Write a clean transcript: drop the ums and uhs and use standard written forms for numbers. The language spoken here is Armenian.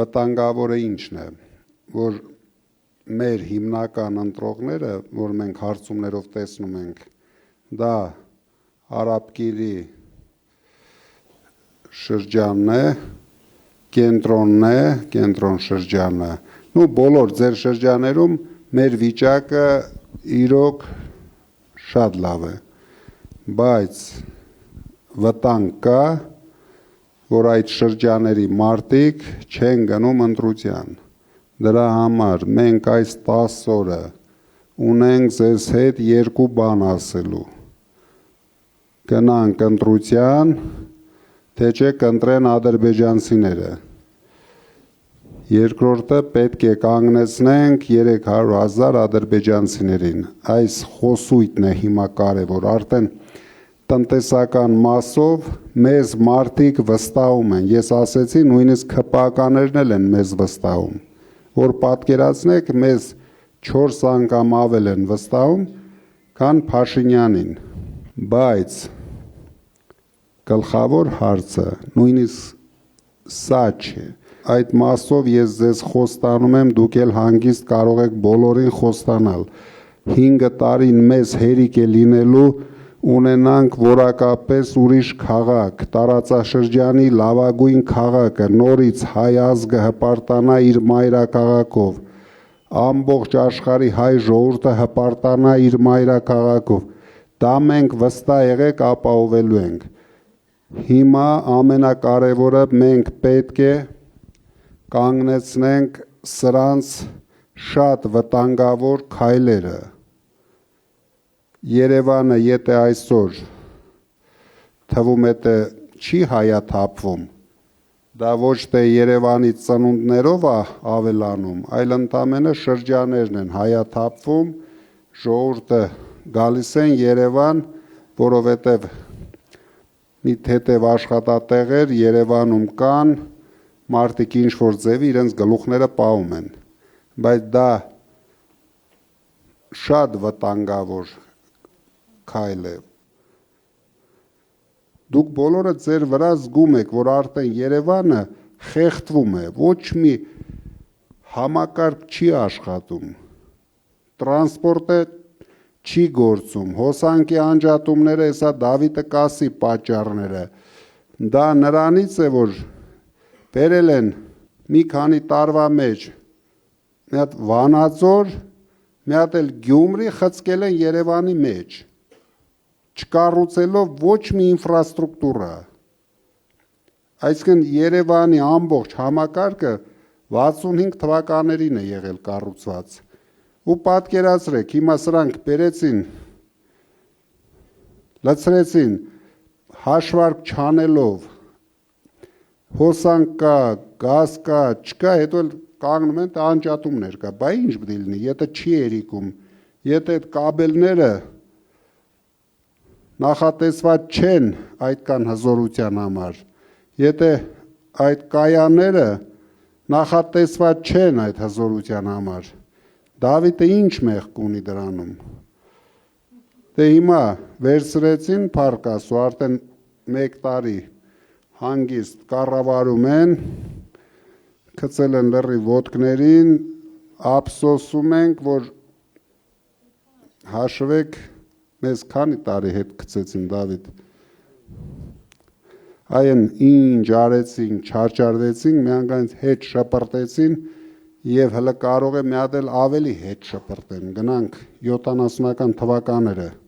վտանգավորը ինչն է, որ մեր հիմնական ընտրողները, որ մենք հարցումներով տեսնում ենք, դա Արաբկիրի շրջանն է, կենտրոնն է, կենտրոն շրջանը, ու բոլոր ձեր շրջաներում մեր վիճակը իրոք շատ լավ է, բայց վտանգ կա, որ այդ շրջաների մարդիկ չեն գնում ընտրության։ Դրա համար մենք այս 10 օրը ունենք ձեզ հետ երկու բան ասելու։ Գնանք ընտրության, թե չէ կընտրեն ադրբեջանցիները։ Երկրորդը պետք է կանգնեցնենք 300,000 ադրբեջանցիներին։ Այս խոսույթն է հիմա կարևոր, արդեն տնտեսական մասով մեզ մարդիկ վստահում են, ես ասեցի նույնիսկ ԿՊԱ-ականներն էլ են մեզ վստահում, որ պատկերացնեք մեզ 4 անգամ ավել են վստահում, քան Փաշինյանին, բայց գլխավոր հարցը նույնիսկ սա չէ, այդ մասով ես ձեզ խոստանում եմ, դուք էլ հանգիստ կարող եք բոլորին խոստանալ, 5 տարին մեզ հերիք է լինելու ունենանք որակապես ուրիշ քաղաք, տարածաշրջանի լավագույն քաղաքը, նորից հայ ազգը հպարտանա իր մայրաքաղաքով, ամբողջ աշխարհի հայ ժողովուրդը հպարտանա իր մայրաքաղաքով, դա մենք վստահ եղեք ապահովելու ենք։ Հիմա ամենակարևորը մենք պետք է կանգնեցնենք սրանց շատ վտանգավոր քայլերը։ Երևանը եթե այսօր թվում է թե չի հայաթափվում, դա ոչ թե Երևանի ծնունդներով է ավելանում, այլ ընդամենը շրջաներն են հայաթափվում, ժողովուրդը գալիս են Երևան, որովհետև մի թեթև աշխատատեղեր Երևանում կան, մարդիկ ինչ-որ ձևի իրենց գլուխները պահում են, բայց դա շատ վտանգավոր քայլ է։ Դուք բոլորը ձեր վրա զգում եք, որ արդեն Երևանը խեղդվում է, ոչ մի համակարգ չի աշխատում, տրանսպորտը չի գործում, հոսանքի անջատումները, հեսա Դավիթը կասի պատճառները, դա նրանից է, որ բերել են մի քանի տարվա մեջ, մի հատ Վանաձոր, մի հատ էլ Գյումրի խցկել են Երևանի մեջ, չկառուցելով ոչ մի ինֆրաստրուկտուրա, այսինքն Երևանի ամբողջ համակարգը 65 թվականներին է եղել կառուցված, ու պատկերացրեք, հիմա սրանք բերեցին, լցրեցին, հաշվարկ չանելով, հոսանք կա, գազ կա, չկա, հետո էլ կանգնում են անջատումներ կա, բա ինչ պետք է լինի, եթե չի երիկում, եթե այդ կաբելները նախատեսված չեն այդքան հզորության համար, եթե այդ կայանները նախատեսված չեն այդ հզորության համար, Դավիթը ինչ մեղք ունի դրանում, դե հիմա վերցրեցին փառք Աստծո, արդեն 1 տարի հանգիստ կառավարում են, գցել են լրի ոտքներին, ափսոսում ենք, որ հաշվեք, մեզ քանի տարի հետ գցեցին Դավիթ, այն ինչ արեցին, չարչարվեցին, միանգամից հետ շպրտեցին եւ հələ կարող է մի հատ էլ ավելի հետ շպրտեն, գնանք 70-ական թվականները